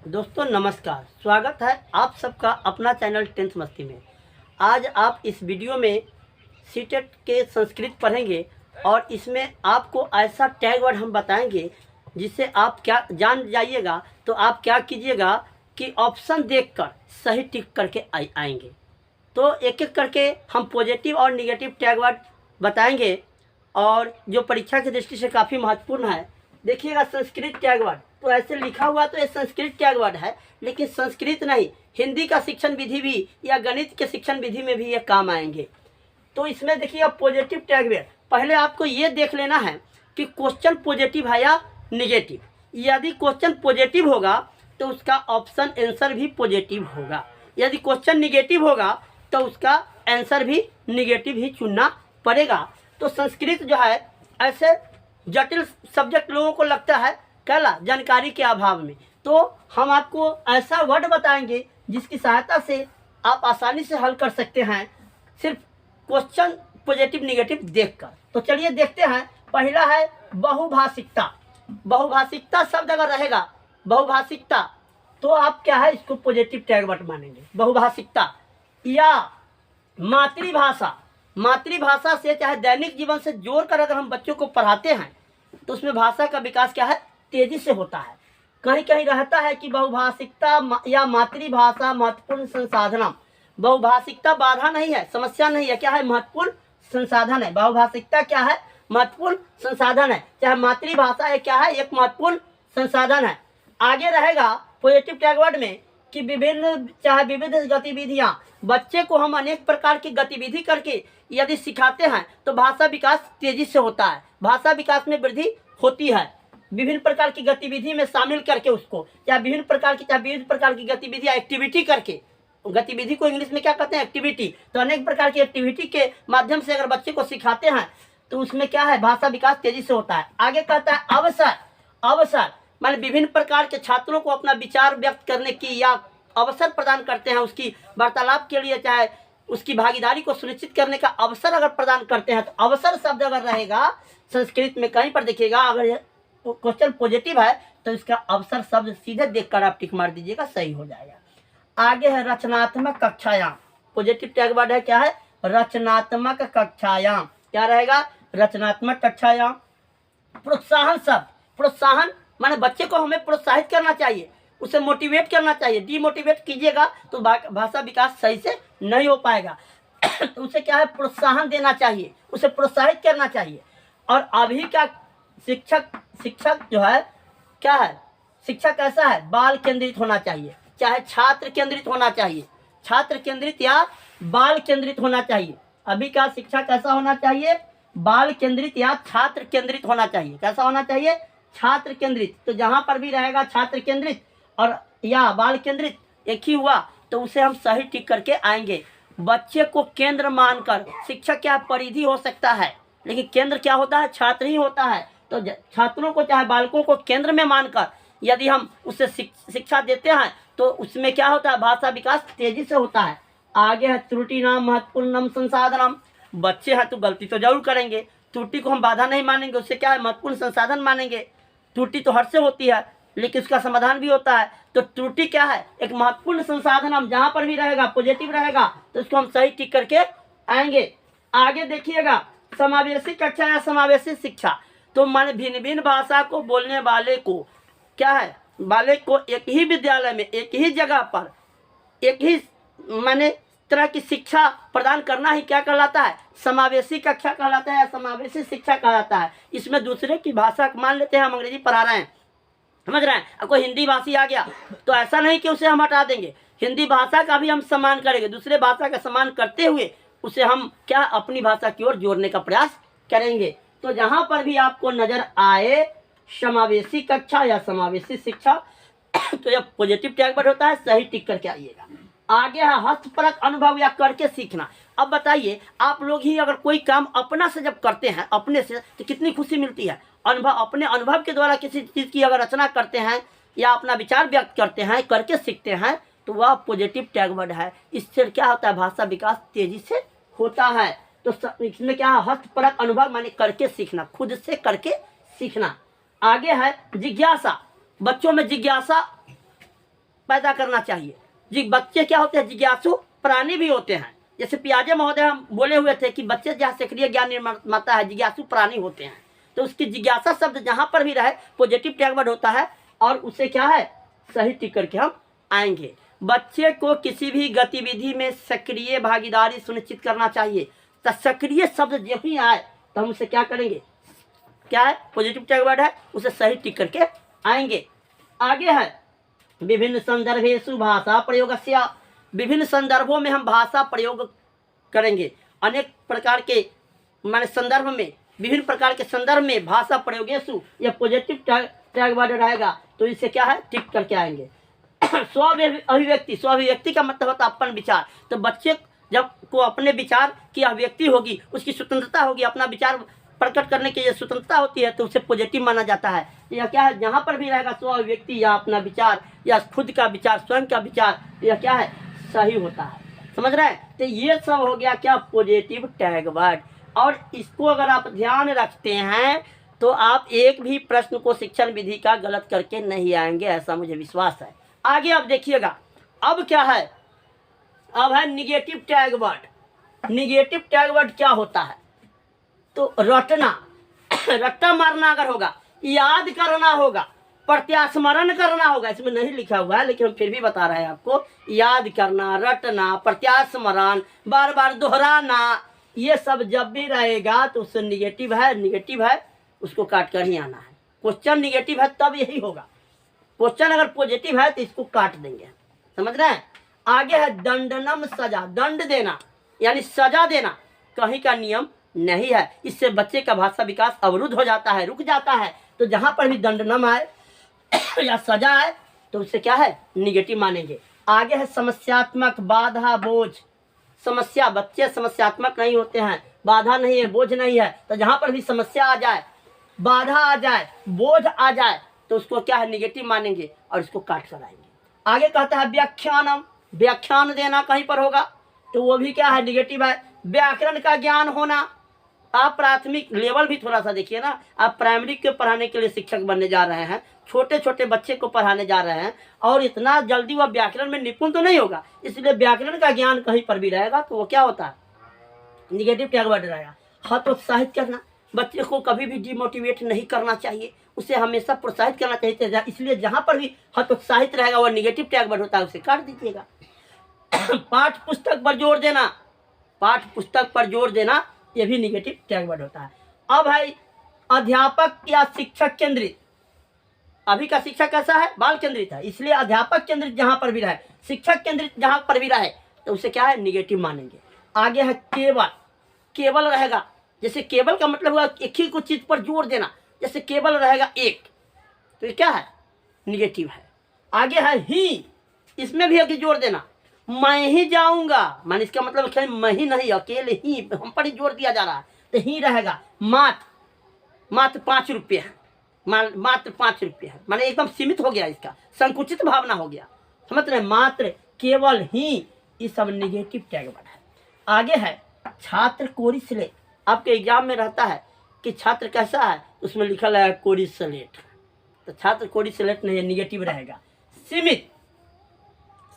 दोस्तों नमस्कार, स्वागत है आप सबका अपना चैनल टेंथ मस्ती में। आज आप इस वीडियो में सीटेट के संस्कृत पढ़ेंगे और इसमें आपको ऐसा टैग वर्ड हम बताएंगे जिससे आप क्या जान जाइएगा। तो आप क्या कीजिएगा कि ऑप्शन देखकर सही टिक करके आएंगे। तो एक एक करके हम पॉजिटिव और निगेटिव टैग वर्ड बताएंगे और जो परीक्षा की दृष्टि से काफ़ी महत्वपूर्ण है। देखिएगा संस्कृत टैग वर्ड, तो ऐसे लिखा हुआ तो ये संस्कृत टैग वर्ड है, लेकिन संस्कृत नहीं, हिंदी का शिक्षण विधि भी या गणित के शिक्षण विधि में भी ये काम आएंगे। तो इसमें देखिए पॉजिटिव टैग वर्ड, पहले आपको ये देख लेना है कि क्वेश्चन पॉजिटिव है या निगेटिव। यदि क्वेश्चन पॉजिटिव होगा तो उसका ऑप्शन आंसर भी पॉजिटिव होगा, यदि क्वेश्चन निगेटिव होगा तो उसका आंसर भी निगेटिव ही चुनना पड़ेगा। तो संस्कृत जो है ऐसे जटिल सब्जेक्ट लोगों को लगता है कहला जानकारी के अभाव में, तो हम आपको ऐसा वर्ड बताएंगे जिसकी सहायता से आप आसानी से हल कर सकते हैं सिर्फ क्वेश्चन पॉजिटिव निगेटिव देखकर। तो चलिए देखते हैं। पहला है बहुभाषिकता। बहुभाषिकता शब्द अगर रहेगा बहुभाषिकता तो आप क्या है इसको पॉजिटिव टैग वर्ड मानेंगे। बहुभाषिकता या मातृभाषा, मातृभाषा से चाहे दैनिक जीवन से जोड़कर अगर हम बच्चों को पढ़ाते हैं तो उसमें भाषा का विकास क्या है तेजी से होता है। कहीं कहीं रहता है कि बहुभाषिकता या मातृभाषा महत्वपूर्ण संसाधन। बहुभाषिकता बाधा नहीं है, समस्या नहीं है, क्या है महत्वपूर्ण संसाधन है। बहुभाषिकता क्या है महत्वपूर्ण संसाधन है, चाहे मातृभाषा है क्या है एक महत्वपूर्ण संसाधन है। आगे रहेगा पॉजिटिव टैग वर्ड में कि विभिन्न चाहे विविध गतिविधियां, बच्चे को हम अनेक प्रकार की गतिविधि करके यदि सिखाते हैं तो भाषा विकास तेजी से होता है, भाषा विकास में वृद्धि होती है। विभिन्न प्रकार की गतिविधि में शामिल करके उसको चाहे विभिन्न प्रकार की गतिविधियां एक्टिविटी करके, गतिविधि को इंग्लिश में क्या कहते हैं एक्टिविटी, तो अनेक प्रकार की एक्टिविटी के माध्यम से अगर बच्चे को सिखाते हैं तो उसमें क्या है भाषा विकास तेजी से होता है। आगे कहता है अवसर। अवसर माने विभिन्न प्रकार के छात्रों को अपना विचार व्यक्त करने की या अवसर प्रदान करते हैं, उसकी वार्तालाप के लिए चाहे उसकी भागीदारी को सुनिश्चित करने का अवसर अगर प्रदान करते हैं तो अवसर शब्द अगर रहेगा संस्कृत में कहीं पर दिखेगा, अगर क्वेश्चन पॉजिटिव है तो इसका अवसर शब्द सीधे देखकर आप टिक मार दीजिएगा, सही हो जाएगा। आगे है रचनात्मक कक्षायाम। पॉजिटिव टैग वर्ड है क्या है रचनात्मक कक्षायाम, क्या रहेगा रचनात्मक कक्षायाम। प्रोत्साहन शब्द, प्रोत्साहन माने बच्चे को हमें प्रोत्साहित करना चाहिए, उसे मोटिवेट करना चाहिए। डीमोटिवेट कीजिएगा तो भाषा विकास सही से नहीं हो पाएगा। तो उसे क्या है प्रोत्साहन देना चाहिए, उसे प्रोत्साहित करना चाहिए। और अभी का शिक्षक जो है क्या है, शिक्षक कैसा है बाल केंद्रित होना चाहिए, चाहे छात्र केंद्रित होना चाहिए, छात्र केंद्रित या बाल केंद्रित होना चाहिए। अभी का शिक्षा कैसा होना चाहिए बाल केंद्रित या छात्र केंद्रित होना चाहिए। कैसा होना चाहिए छात्र केंद्रित। तो जहां पर भी रहेगा छात्र केंद्रित और या बाल केंद्रित एक ही हुआ तो उसे हम सही टिक करके आएंगे। बच्चे को केंद्र मानकर, शिक्षक क्या परिधि हो सकता है लेकिन केंद्र क्या होता है छात्र ही होता है। तो छात्रों को चाहे बालकों को केंद्र में मानकर यदि हम उससे शिक्षा देते हैं तो उसमें क्या होता है भाषा विकास तेजी से होता है। आगे है त्रुटि नाम महत्वपूर्णम संसाधनम। बच्चे हैं तो गलती तो जरूर करेंगे, त्रुटि को हम बाधा नहीं मानेंगे, उससे क्या है महत्वपूर्ण संसाधन मानेंगे। त्रुटि तो हर से होती है लेकिन उसका समाधान भी होता है। तो त्रुटि क्या है एक महत्वपूर्ण संसाधन, हम जहां पर भी रहेगा पॉजिटिव रहेगा तो उसको हम सही टिक करके आएंगे। आगे देखिएगा समावेशी कक्षा या समावेशी शिक्षा। तो माने भिन्न भिन्न भाषा को बोलने वाले को क्या है वाले को एक ही विद्यालय में एक ही जगह पर एक ही माने तरह की शिक्षा प्रदान करना ही क्या कहलाता है समावेशी कक्षा कहलाता है या समावेशी शिक्षा कहलाता है। इसमें दूसरे की भाषा मान लेते हैं, हम अंग्रेजी पढ़ा रहे हैं समझ रहे हैं, अब कोई हिंदी भाषी आ गया तो ऐसा नहीं कि उसे हम हटा देंगे, हिंदी भाषा का भी हम सम्मान करेंगे, दूसरे भाषा का सम्मान करते हुए उसे हम क्या अपनी भाषा की ओर जोड़ने का प्रयास करेंगे। तो जहां पर भी आपको नजर आए समावेशी कक्षा या समावेशी शिक्षा तो यह पॉजिटिव टैग वर्ड होता है, सही टिक करके आइएगा। आगे है हस्तपरक अनुभव या करके सीखना। अब बताइए आप लोग ही अगर कोई काम अपना से जब करते हैं अपने से तो कितनी खुशी मिलती है। अनुभव, अपने अनुभव के द्वारा किसी चीज़ की अगर रचना करते हैं या अपना विचार व्यक्त करते हैं करके सीखते हैं तो वह पॉजिटिव टैग वर्ड है। इससे क्या होता है भाषा विकास तेजी से होता है। तो इसमें क्या है हस्तपरक अनुभव माने करके सीखना, खुद से करके सीखना। आगे है जिज्ञासा। बच्चों में जिज्ञासा पैदा करना चाहिए। जी बच्चे क्या होते हैं, जिज्ञासु प्राणी भी होते हैं। जैसे पियाजे महोदय हम बोले हुए थे कि बच्चे जहाँ सक्रिय ज्ञान निर्माता है, जिज्ञासु प्राणी होते हैं। तो उसकी जिज्ञासा शब्द जहाँ पर भी रहे पॉजिटिव टैग वर्ड होता है और उसे क्या है सही टिक करके हम आएंगे। बच्चे को किसी भी गतिविधि में सक्रिय भागीदारी सुनिश्चित करना चाहिए। तो सक्रिय शब्द जब ही आए तो हम उसे क्या करेंगे, क्या है पॉजिटिव टैग वर्ड है, उसे सही टिक करके आएंगे। आगे है विभिन्न संदर्भेषु भाषा प्रयोगस्य। विभिन्न संदर्भों में हम भाषा प्रयोग करेंगे। अनेक प्रकार के माने संदर्भ में, विभिन्न प्रकार के संदर्भ में भाषा प्रयोगेषु यह पॉजिटिव टैग वर्ड रहेगा तो इसे क्या है टिक करके आएंगे। स्व अभिव्यक्ति, स्व अभिव्यक्ति का मतलब होता है अपन विचार। तो बच्चे जब को अपने विचार की अभिव्यक्ति होगी, उसकी स्वतंत्रता होगी, अपना विचार प्रकट करने की जो स्वतंत्रता होती है तो उसे पॉजिटिव माना जाता है। यह क्या है जहाँ पर भी रहेगा स्व अभिव्यक्ति या अपना विचार या खुद का विचार, स्वयं का विचार, यह क्या है सही होता है। समझ रहे हैं? तो ये सब हो गया क्या पॉजिटिव टैग वर्ड। और इसको अगर आप ध्यान रखते हैं तो आप एक भी प्रश्न को शिक्षण विधि का गलत करके नहीं आएंगे, ऐसा मुझे विश्वास है। आगे आप देखिएगा अब क्या है, अब है negative tag word. Negative tag word क्या होता है, तो रटना, रट्टा मारना अगर होगा, याद करना होगा, प्रत्यास्मरण करना होगा। इसमें नहीं लिखा हुआ है लेकिन हम फिर भी बता रहे हैं आपको। याद करना, रटना, प्रत्यास्मरण, बार बार दोहराना, ये सब जब भी रहेगा तो उससे निगेटिव है, निगेटिव है उसको काट कर ही आना है। क्वेश्चन निगेटिव है तब यही होगा, क्वेश्चन अगर पॉजिटिव है तो इसको काट देंगे। समझ रहे हैं? आगे है दंडनम सजा, दंड देना यानी सजा देना कहीं का नियम नहीं है। इससे बच्चे का भाषा विकास अवरुद्ध हो जाता है, रुक जाता है। तो जहां पर भी दंडनम आए या सजा आए तो उससे क्या है निगेटिव मानेंगे। आगे है समस्यात्मक, बाधा, बोझ। समस्या, बच्चे समस्यात्मक नहीं होते हैं, बाधा नहीं है, बोझ नहीं है। तो जहां पर भी समस्या आ जाए, बाधा आ जाए, बोझ आ जाए तो उसको क्या है निगेटिव मानेंगे और इसको काट कर आएंगे। आगे कहता है व्याख्यानम, व्याख्यान देना कहीं पर होगा तो वो भी क्या है निगेटिव है। व्याकरण का ज्ञान होना, आप प्राथमिक लेवल भी थोड़ा सा देखिए ना, आप प्राइमरी के पढ़ाने के लिए शिक्षक बनने जा रहे हैं, छोटे छोटे बच्चे को पढ़ाने जा रहे हैं और इतना जल्दी वह व्याकरण में निपुण तो नहीं होगा, इसलिए व्याकरण का ज्ञान कहीं पर भी रहेगा तो वो क्या होता है निगेटिव टैग वर्ड रहेगा। हतोत्साहित करना, बच्चे को कभी भी डिमोटिवेट नहीं करना चाहिए, उसे हमेशा प्रोत्साहित करना चाहिए। इसलिए जहाँ पर भी हतोत्साहित रहेगा वह निगेटिव टैग वर्ड होता है, उसे काट दीजिएगा। पाठ पुस्तक पर जोर देना, पाठ पुस्तक पर जोर देना ये भी निगेटिव टैग वर्ड होता है। अब है अध्यापक या शिक्षक केंद्रित। अभी का शिक्षा कैसा है बाल केंद्रित है, इसलिए अध्यापक केंद्रित जहां पर भी रहे, शिक्षक केंद्रित जहां पर भी रहे तो उसे क्या है निगेटिव मानेंगे। आगे है केवल, केवल रहेगा, जैसे केवल का मतलब हुआ एक ही कुछ चीज पर जोर देना, जैसे केवल रहेगा एक तो ये क्या है निगेटिव है। आगे है ही, इसमें भी अभी जोर देना, मैं ही जाऊंगा मान इसका मतलब क्या मैं ही नहीं अकेले ही, हम पर ही जोर दिया जा रहा है तो ही रहेगा। मात्र, मात्र 5 रुपये है, मात्र 5 रुपये है, माने एकदम सीमित हो गया, इसका संकुचित भावना हो गया। समझ रहे? मात्र, केवल, ही, ये सब निगेटिव टैग वर्ड है। आगे है छात्र कोरी स्लेट। आपके एग्जाम में रहता है कि छात्र कैसा है, उसमें लिखा है कोरी स्लेट, तो छात्र कोरी स्लेट नहीं, निगेटिव रहेगा। सीमित,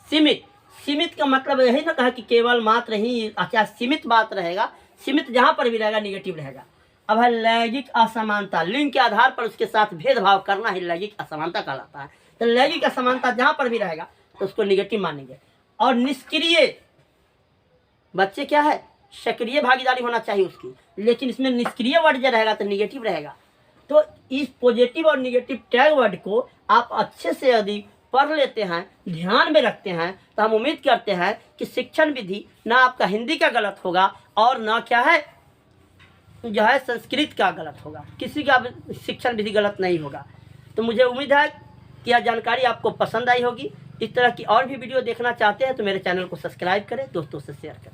सीमित, सीमित का मतलब यही ना कहा कि केवल मात्र ही, अच्छा सीमित बात रहेगा, सीमित जहां पर भी रहेगा निगेटिव रहेगा। अब है लैंगिक असमानता, लिंग के आधार पर उसके साथ भेदभाव करना ही लैंगिक असमानता कहलाता है। तो लैंगिक असमानता जहां पर भी रहेगा तो उसको निगेटिव मानेंगे। और निष्क्रिय, बच्चे क्या है सक्रिय भागीदारी होना चाहिए उसकी, लेकिन इसमें निष्क्रिय वर्ड जो रहेगा तो निगेटिव रहेगा। तो इस पॉजिटिव और निगेटिव टैग वर्ड को आप अच्छे से यदि पढ़ लेते हैं, ध्यान में रखते हैं तो हम उम्मीद करते हैं कि शिक्षण विधि ना आपका हिंदी का गलत होगा और ना क्या है जो है संस्कृत का गलत होगा, किसी का शिक्षण विधि गलत नहीं होगा। तो मुझे उम्मीद है कि यह जानकारी आपको पसंद आई होगी। इस तरह की और भी वीडियो देखना चाहते हैं तो मेरे चैनल को सब्सक्राइब करें, दोस्तों से शेयर करें।